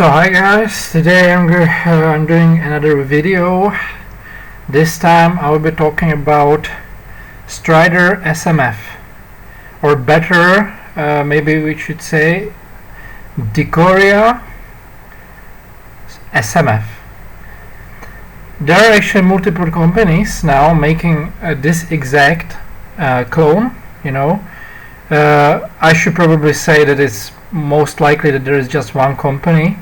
So hi guys, today I'm doing another video. This time I will be talking about Strider SMF, or better, maybe we should say Dicoria SMF. There are actually multiple companies now making this exact clone. I should probably say that it's most likely that there is just one company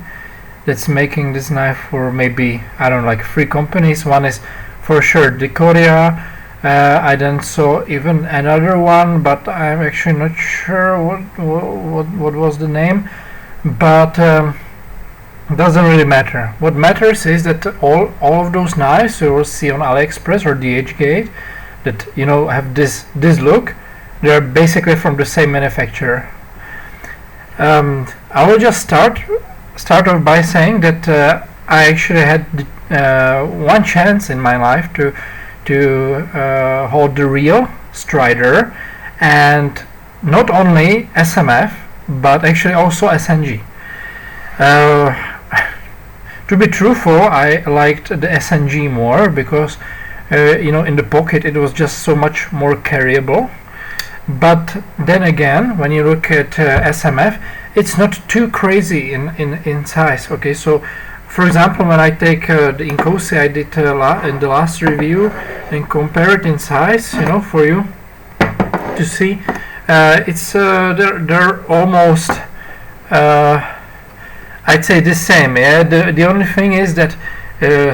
that's making this knife, for maybe, I don't know, like 3 companies. One is for sure Dicoria. I then saw even another one, but I'm actually not sure what was the name, but doesn't really matter. What matters is that all of those knives you will see on AliExpress or DHgate that have this look, they're basically from the same manufacturer. I will just start off by saying that I actually had one chance in my life to hold the real Strider, and not only SMF but actually also SNG. To be truthful, I liked the SNG more because in the pocket it was just so much more carryable. But then again, when you look at SMF, it's not too crazy in size. Okay, so for example, when I take the Dicoria I did in the last review and compare it in size, for you to see, it's they're almost I'd say the same. Yeah, the only thing is that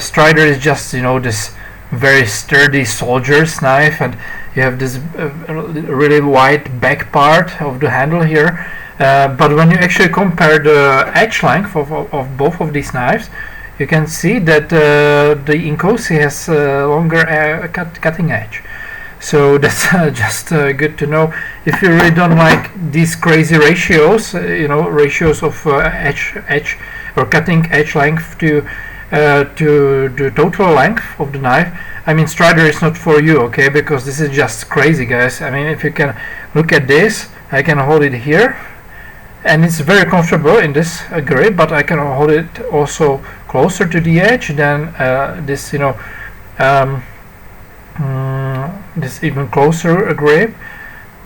Strider is just this very sturdy soldier's knife, and you have this really wide back part of the handle here, but when you actually compare the edge length of both of these knives, you can see that the Dicoria has longer cutting edge. So that's just good to know. If you really don't like these crazy ratios, ratios of edge or cutting edge length to the total length of the knife, I mean, Strider is not for you, okay? Because this is just crazy, guys. I mean, if you can look at this, I can hold it here, and it's very comfortable in this grip. But I can hold it also closer to the edge than this, this even closer grip.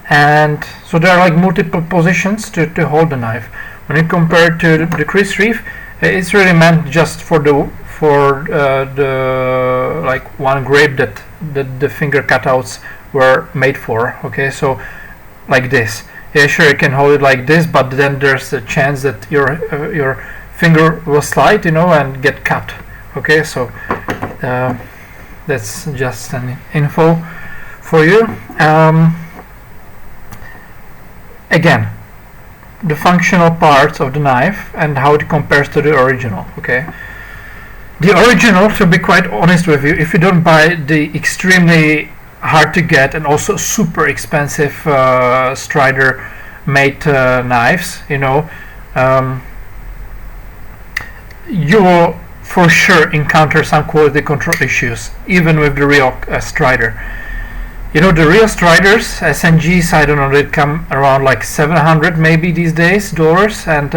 And so there are like multiple positions to hold the knife. When you compare it to the Chris Reeve, it's really meant just for the like one grip that the finger cutouts were made for. Okay, so like this. Yeah, sure, you can hold it like this, but then there's a chance that your finger will slide, and get cut. Okay, so that's just an info for you. Again, the functional parts of the knife and how it compares to the original. Okay, the original, to be quite honest with you, if you don't buy the extremely hard to get and also super expensive Strider made knives, you will for sure encounter some quality control issues even with the real Strider. The real Striders, SNGs, I don't know, they come around like $700 maybe these days, dollars, and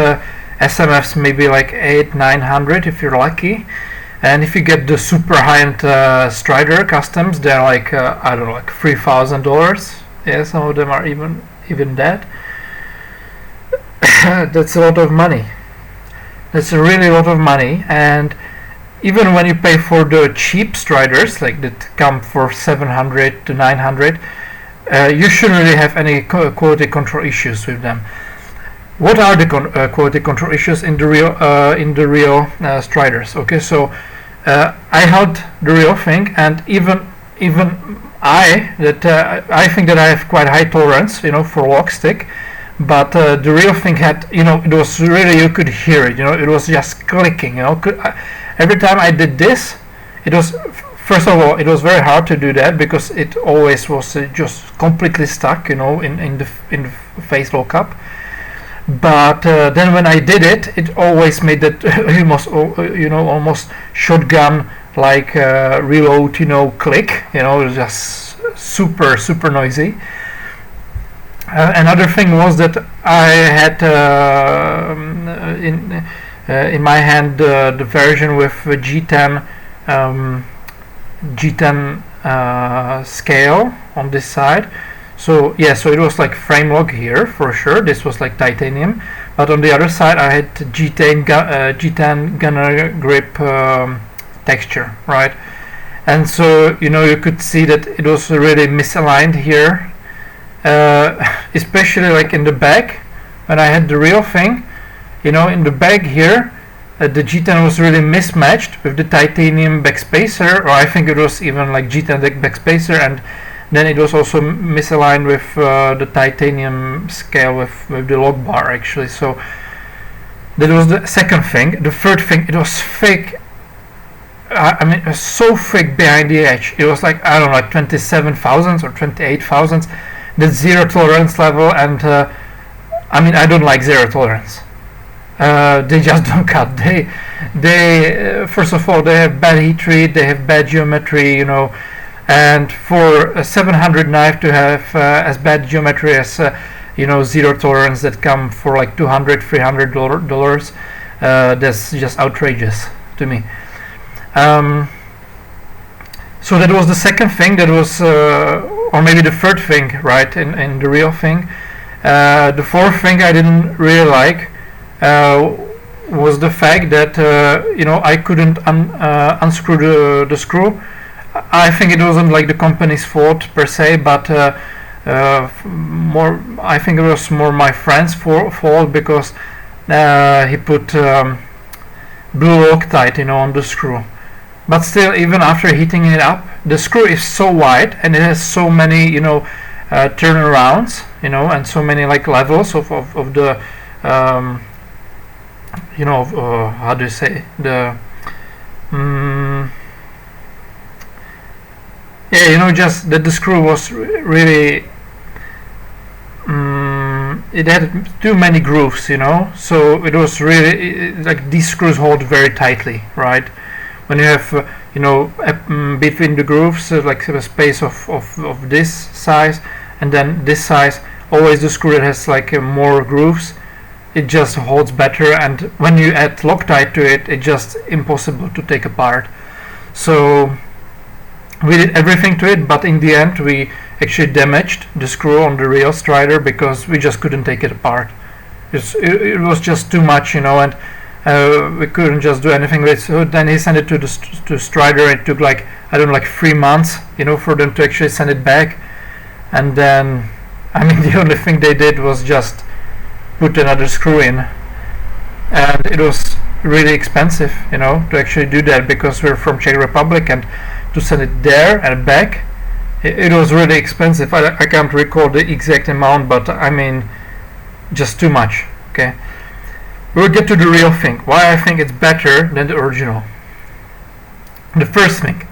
SMFs maybe like $800-900 if you're lucky. And if you get the super high-end Strider customs, they're like I don't know, like $3,000. Yeah, some of them are even that. That's a lot of money. That's a really lot of money. And even when you pay for the cheap Striders, like that come for $700 to $900, you shouldn't really have any quality control issues with them. What are the quality control issues in the real Striders? Okay, so I held the real thing, and even I think that I have quite high tolerance, for lock stick. But the real thing had, it was really, you could hear it. It was just clicking. Every time I did this, it was, first of all, it was very hard to do that because it always was just completely stuck, in the face lockup. But then when I did it, it always made that almost shotgun like reload, click. It was just super noisy. Another thing was that I had in my hand the version with G10 G10 scale on this side. So yeah, so it was like frame lock here for sure. This was like titanium, but on the other side I had G10 gunner grip texture, right? And so you know, you could see that it was really misaligned here, especially like in the back when I had the real thing. You know, in the back here, the G10 was really mismatched with the titanium backspacer, or I think it was even like G10 backspacer, and then it was also misaligned with the titanium scale with the lock bar actually. So that was the second thing. The third thing, it was thick. I mean, it was so thick behind the edge. It was like, I don't know, like 27 thousandths or 28 thousandths. The zero tolerance level, and I mean, I don't like zero tolerance. They just don't cut. They first of all, they have bad heat treat, they have bad geometry, you know, and for a 700 knife to have as bad geometry as you know, zero tolerance that come for like $200-300, that's just outrageous to me. So that was the second thing. That was or maybe the third thing, right, in the real thing. The fourth thing I didn't really like was the fact that you know, I couldn't unscrew the screw. I think it wasn't like the company's fault per se, but more, I think it was more my friend's fault, because he put blue Loctite, you know, on the screw. But still, even after heating it up, the screw is so wide and it has so many, you know, turnarounds, you know, and so many like levels of the you know, how do you say, the yeah, you know, just that the screw was really it had too many grooves, you know, so it was really like these screws hold very tightly, right? When you have you know, between the grooves like a space of this size and then this size, always the screw that has like more grooves, it just holds better, and when you add Loctite to it, it's just impossible to take apart. So we did everything to it, but in the end we actually damaged the screw on the real Strider because we just couldn't take it apart. It was just too much, you know, and we couldn't just do anything with it. So then he sent it to Strider. It took like, I don't know, like 3 months, you know, for them to actually send it back. And then, I mean, the only thing they did was just put another screw in, and it was really expensive, you know, to actually do that, because we're from Czech Republic, and to send it there and back, it was really expensive. I can't recall the exact amount, but I mean, just too much. Okay, we'll get to the real thing, why I think it's better than the original. The first thing,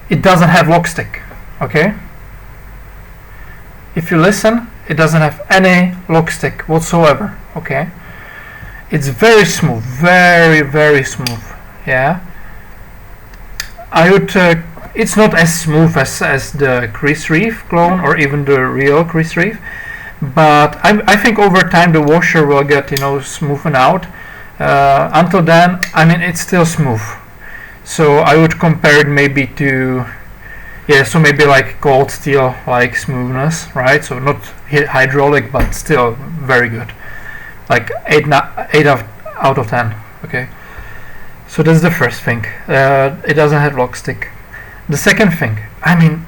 it doesn't have lock stick. Okay, if you listen, it doesn't have any lock stick whatsoever. Okay, it's very smooth, very smooth. Yeah, I would it's not as smooth as the Chris Reeve clone or even the real Chris Reeve, but I think over time the washer will get, you know, smoothened out. Until then, I mean, it's still smooth. So I would compare it maybe to, yeah, so maybe like cold steel like smoothness, right? So not hydraulic, but still very good, like 8 out of 10. Okay, so that's the first thing. It doesn't have lock stick. The second thing, I mean,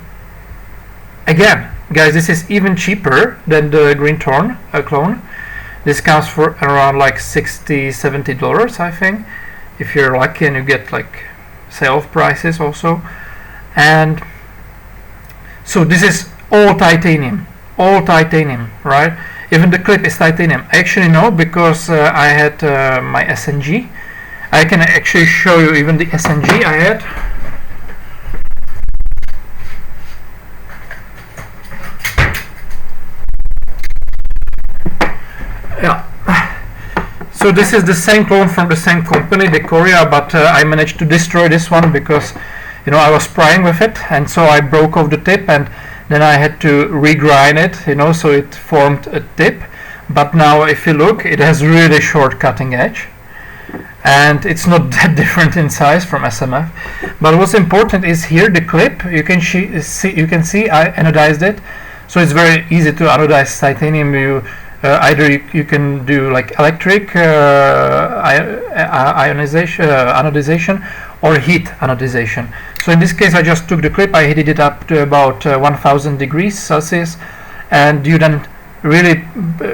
again, guys, this is even cheaper than the Green Thorn clone. This comes for around like $60-70, I think, if you're lucky and you get like sale prices also. And so this is all titanium, right? Even the clip is titanium. I actually know, because I had my SNG. I can actually show you even the SNG I had. Yeah. So this is the same clone from the same company, Dicoria, but I managed to destroy this one because, you know, I was prying with it, and so I broke off the tip, and then I had to regrind it, you know, so it formed a tip. but now if you look, it has really short cutting edge, and it's not that different in size from SMF. But what's important is here the clip. You can see I anodized it, so it's very easy to anodize titanium. Either you can do like electric anodization or heat anodization. So in this case I just took the clip, I heated it up to about 1000 degrees Celsius, and you then really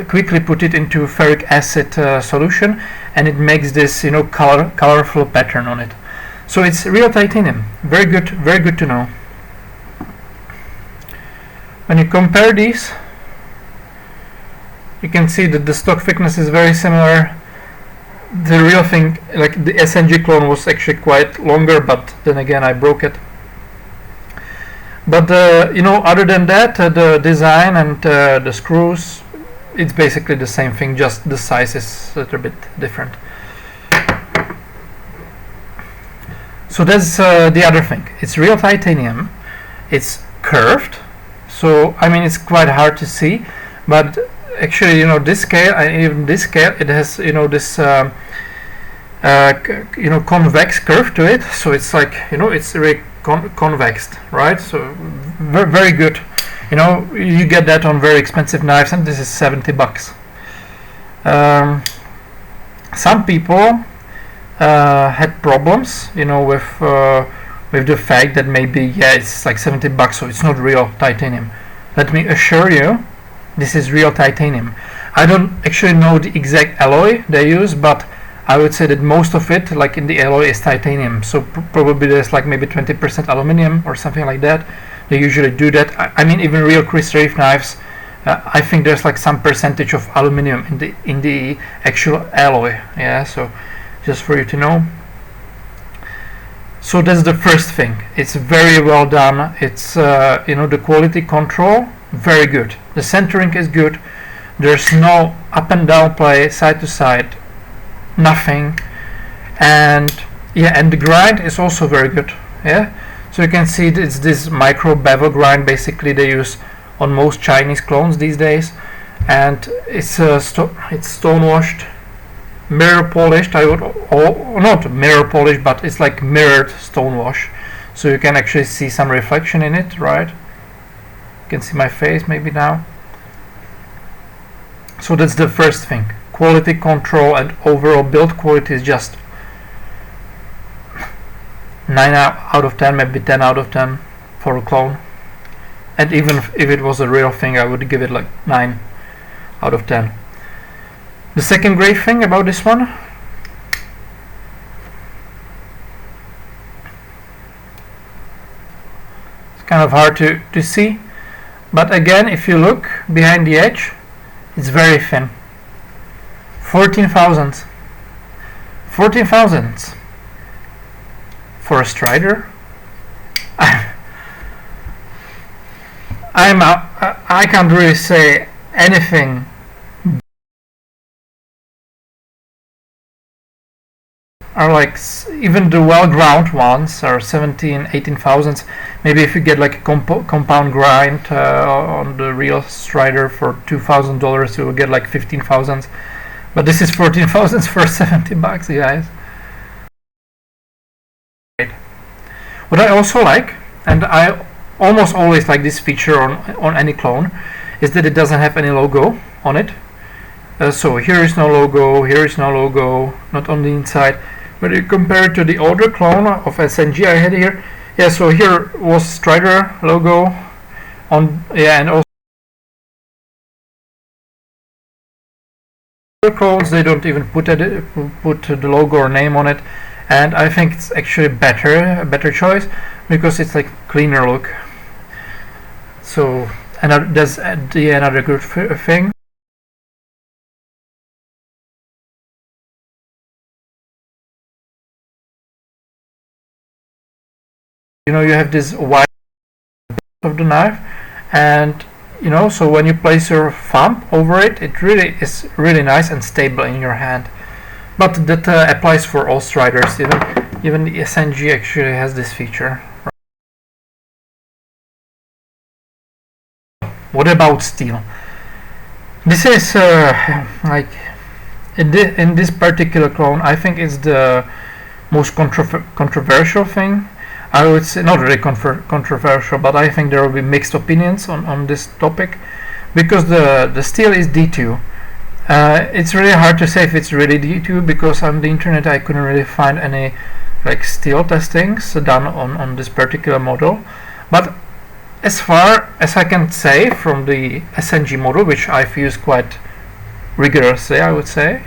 quickly put it into ferric acid solution, and it makes this colorful pattern on it. So it's real titanium. Very good to know. When you compare these, you can see that the stock thickness is very similar. The real thing, like the SNG clone, was actually quite longer, but then again I broke it. But other than that, the design and the screws, it's basically the same thing, just the size is a little bit different. So that's the other thing. It's real titanium. It's curved, so I mean it's quite hard to see, but actually, this scale, and even this scale, it has this convex curve to it, so it's like it's really convexed, right? So very good. You get that on very expensive knives, and this is $70. Some people had problems, with the fact that maybe it's like $70, so it's not real titanium. Let me assure you, this is real titanium. I don't actually know the exact alloy they use, but I would say that most of it, like in the alloy, is titanium. So probably there's like maybe 20% aluminum or something like that. They usually do that. I mean, even real Chris Reeve knives, I think there's like some percentage of aluminum in the actual alloy. Yeah, so just for you to know. So that's the first thing. It's very well done. It's the quality control, very good. The centering is good. There's no up and down play, side to side, nothing. And the grind is also very good. Yeah, so you can see it's this micro bevel grind basically they use on most Chinese clones these days, and it's stone washed, mirror polished. Not mirror polished, but it's like mirrored stone wash, so you can actually see some reflection in it, right? You can see my face maybe now. So that's the first thing. Quality control and overall build quality is just 9 out of 10, maybe 10 out of 10 for a clone. And even if it was a real thing, I would give it like 9 out of 10. The second great thing about this one, it's kind of hard to see, but again, if you look behind the edge, it's very thin. 14 thousandths. 14 thousandths for a Strider. I can't really say anything are like even the well ground ones are 17, 18 thousandths. Maybe if you get like a compound grind on the real Strider for $2,000, you will get like 15 thousandths. But this is 14 thousandths for $70, guys. What I also like, and I almost always like this feature on any clone, is that it doesn't have any logo on it. So here is no logo, here is no logo, not on the inside. But you compare it to the older clone of SNG I had here, so here was Strider logo on, and also other clones they don't even put the logo or name on it, and I think it's actually a better choice because it's like cleaner look. So that's another good thing. You have this wide of the knife, and so when you place your thumb over it, it really is really nice and stable in your hand. But that applies for all Striders. Even the SNG actually has this feature. What about steel? This is like in this particular clone, I think it's the most controversial thing. I would say not really controversial, but I think there will be mixed opinions on this topic, because the steel is D2. It's really hard to say if it's really D2, because on the internet I couldn't really find any like steel testings done on this particular model. But as far as I can say from the SNG model, which I've used quite rigorously, I would say,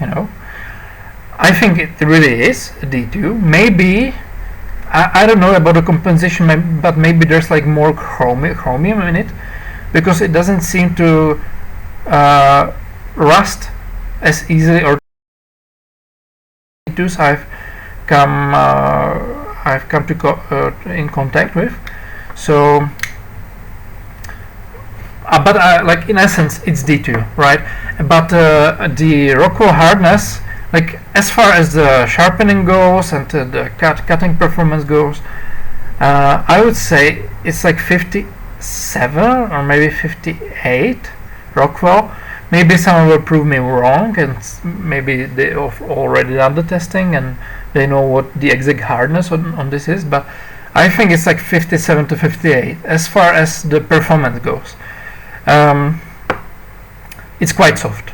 I think it really is D2. Maybe I don't know about the compensation, but maybe there's like more chromium in it, because it doesn't seem to rust as easily, or D2s I've come to in contact with. So but like in essence it's D2, right? But the Rockwell hardness, like as far as the sharpening goes and the cutting performance goes, I would say it's like 57 or maybe 58 Rockwell. Maybe someone will prove me wrong, and maybe they have already done the testing and they know what the exact hardness on this is, but I think it's like 57 to 58 as far as the performance goes. It's quite soft.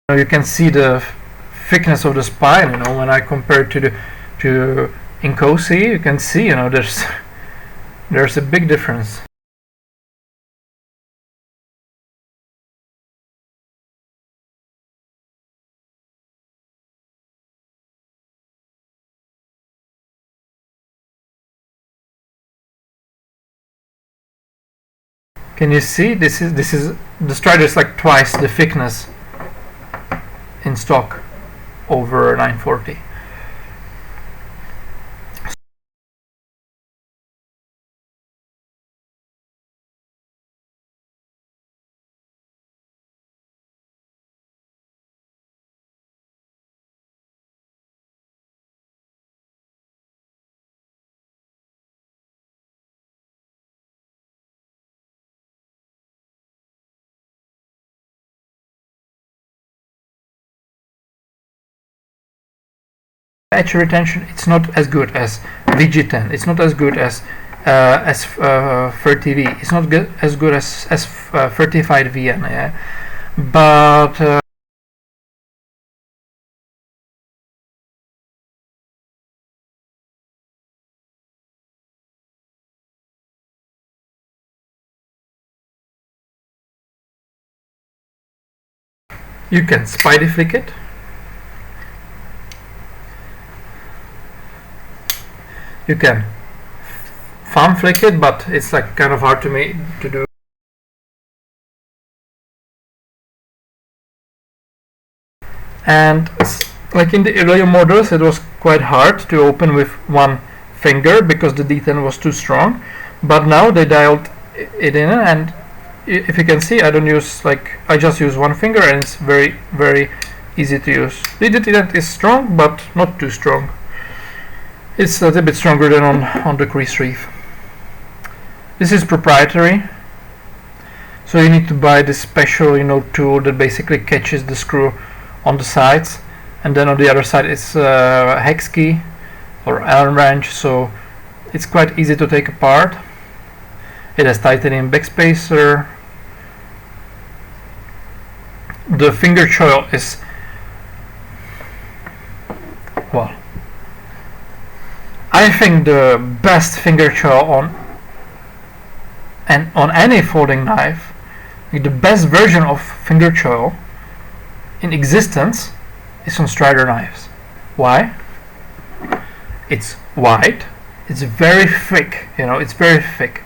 You can see the thickness of the spine, when I compare it to Incosi, you can see, there's a big difference. Can you see? This is the Strider is like twice the thickness in stock over 940. Edge retention, it's not as good as VG10. It's not as good as 30V. It's not as good as 35 VN. Yeah, but you can spidey flick it. You can thumb flick it, but it's like kind of hard to do. And like in the earlier models, it was quite hard to open with one finger because the D10 was too strong. But now they dialed it in, and if you can see, I just use one finger, and it's very, very easy to use. The D10 is strong, but not too strong. It's a little bit stronger than on the crease reef. This is proprietary, so you need to buy this special tool that basically catches the screw on the sides, and then on the other side it's a hex key or Allen wrench, so it's quite easy to take apart. It has titanium backspacer. The finger choil is, well, I think the best finger choil on any folding knife, the best version of finger choil in existence is on Strider knives. Why? It's wide, it's very thick, it's very thick.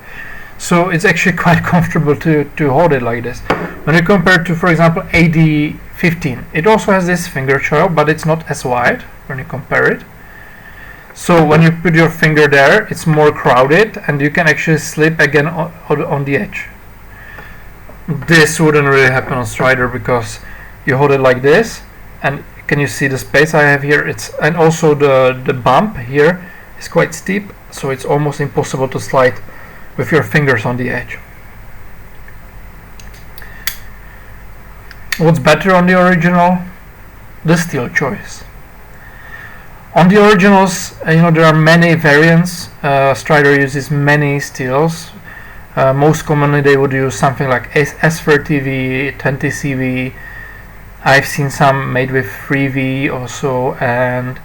So it's actually quite comfortable to hold it like this. When you compare it to, for example, AD15, it also has this finger choil, but it's not as wide when you compare it. So when you put your finger there, it's more crowded, and you can actually slip again on the edge. This wouldn't really happen on Strider because you hold it like this, and Can you see the space I have here? And also the bump here is quite steep, so it's almost impossible to slide with your fingers on the edge. What's better on the original? The steel choice. On the originals, there are many variants. Strider uses many steels. Most commonly they would use something like S30V, 20CV. I've seen some made with 3V also, and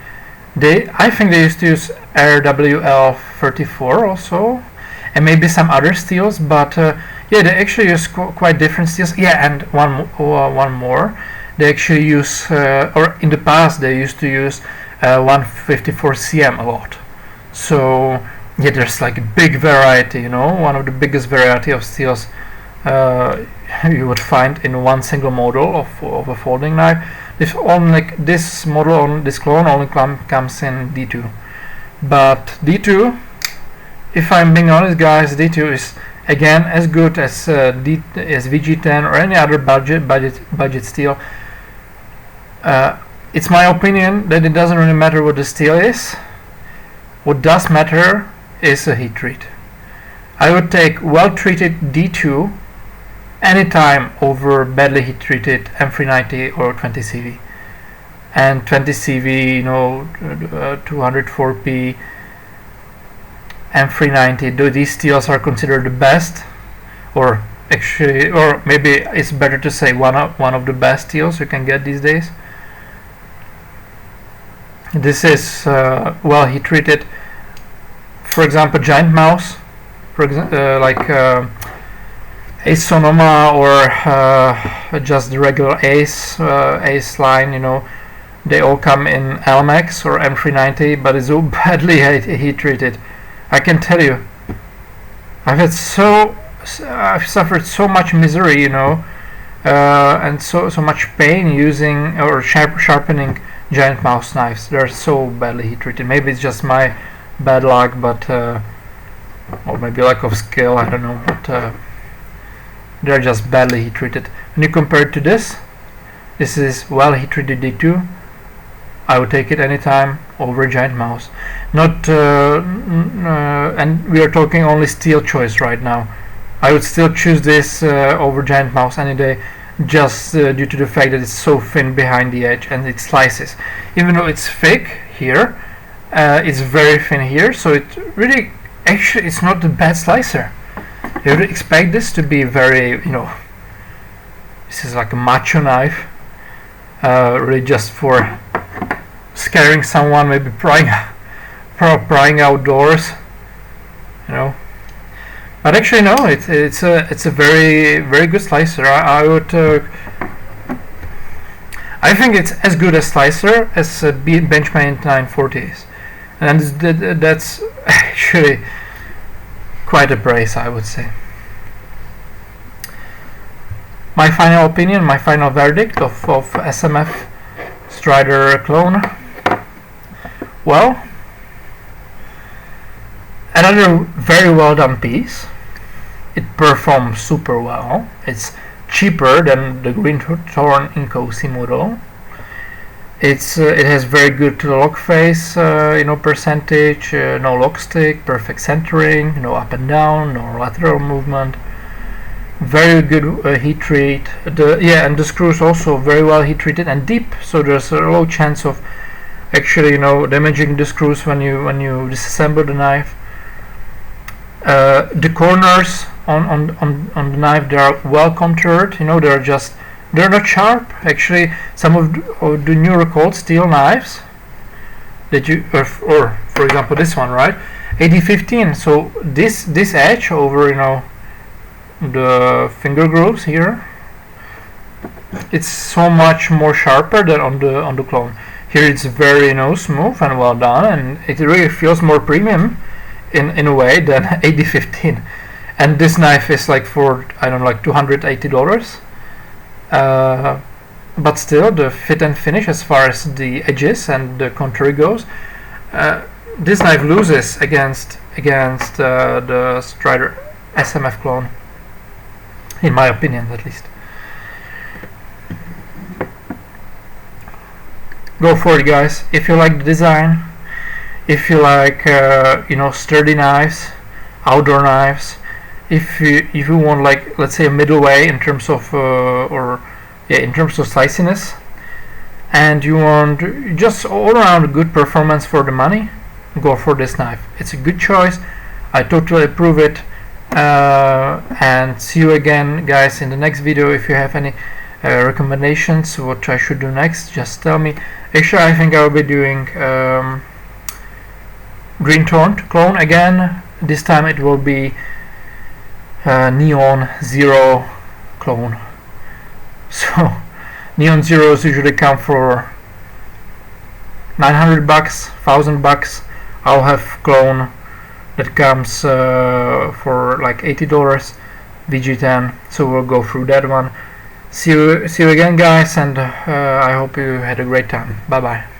I think they used to use RWL34 also, and maybe some other steels, but yeah, they actually use quite different steels. Yeah, and one more. They actually use, or in the past they used to use 154 cm a lot. So yeah, there's like a big variety, one of the biggest variety of steels you would find in one single model of a folding knife. This model, this clone only comes in D2. But D2, if I'm being honest, guys, D2 is again as good as VG10 or any other budget steel. It's my opinion that it doesn't really matter what the steel is. What does matter is a heat treat. I would take well-treated D2 anytime over badly heat-treated M390 or 20CV. And 20CV, 204p, M390, these steels are considered the best, or maybe it's better to say one of the best steels you can get these days. This is well heat-treated. For example, Giant Mouse, like Ace Sonoma or just the regular Ace line, they all come in LMAX or M390, but it's so badly heat treated. I can tell you, I've suffered so much misery, and so much pain using or sharpening Giant Mouse knives. They're so badly heat treated. Maybe it's just my bad luck, but or maybe lack of skill, I don't know, but they're just badly heat treated. When you compare it to this is well heat treated D2. I would take it anytime over Giant Mouse. Not and we are talking only steel choice right now. I would still choose this over Giant Mouse any day, just due to the fact that it's so thin behind the edge and it slices. Even though it's thick here, it's very thin here, so it really actually it's not a bad slicer. You would expect this to be very, this is like a macho knife, really just for scaring someone, maybe prying outdoors, But actually, no, it's a very, very good slicer. I think it's as good a slicer as a Benchmade 940 is, and that's actually quite a praise, I would say. My final opinion, my final verdict of SMF Strider clone. Well, another very well done piece. It performs super well. It's cheaper than the Green Thorn Incosi model. It has very good lock face, percentage, no lock stick, perfect centering, no up and down, no lateral movement. Very good heat treat. And the screws also very well heat treated and deep, so there's a low chance of actually damaging the screws when you disassemble the knife. The corners on the knife, they are well contoured. They're not sharp. Actually, some of the newer cold steel knives that or for example this one, right, AD15. So this edge over the finger grooves here, it's so much more sharper than on the clone. Here it's very smooth and well done, and it really feels more premium in a way than AD15. And this knife is like for like $280. But still, the fit and finish as far as the edges and the contour goes, this knife loses against the Strider SMF clone, in my opinion at least. go for it, guys. If you like the design, if you like sturdy knives, outdoor knives, if you want, like, let's say a middle way in terms of in terms of sliciness, and you want just all around good performance for the money, go for this knife. It's a good choice. I totally approve it. And see you again, guys, in the next video. If you have any recommendations what I should do next, just tell me. Actually, I think I will be doing green toned clone again. This time it will be neon zero clone. So neon zeros usually come for $900, $1,000. I'll have clone that comes for like $80, VG10. So we'll go through that one. See you again, guys, and I hope you had a great time. Bye bye.